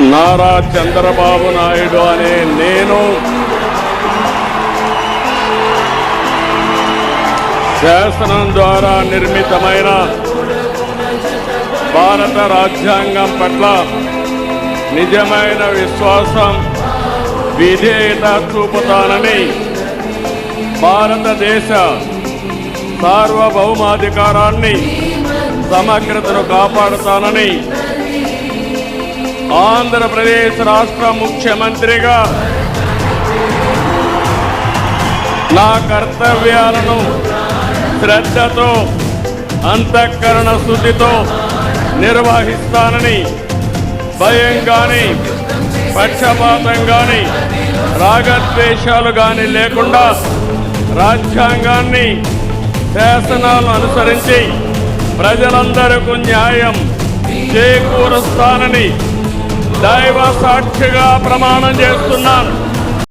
నారా చంద్రబాబు నాయుడు అనే నేను శాసనం ద్వారా నిర్మితమైన భారత రాజ్యాంగం పట్ల నిజమైన విశ్వాసం, విధేయత చూపుతానని, భారతదేశ సార్వభౌమాధికారాన్ని, సమగ్రతను కాపాడుతానని ఆంధ్రప్రదేశ్ రాష్ట్ర ముఖ్యమంత్రిగా నా కర్తవ్యాలను శ్రద్ధతో, అంతఃకరణ శుద్ధితో నిర్వహిస్తానని, భయం కానీ, పక్షపాతం కానీ, రాగద్వేషాలు కానీ లేకుండా రాజ్యాంగాన్ని, శాసనాలను అనుసరించి ప్రజలందరికీ న్యాయం చేకూరుస్తానని దైవ సాక్షిగా ప్రమాణం చేస్తున్నాను.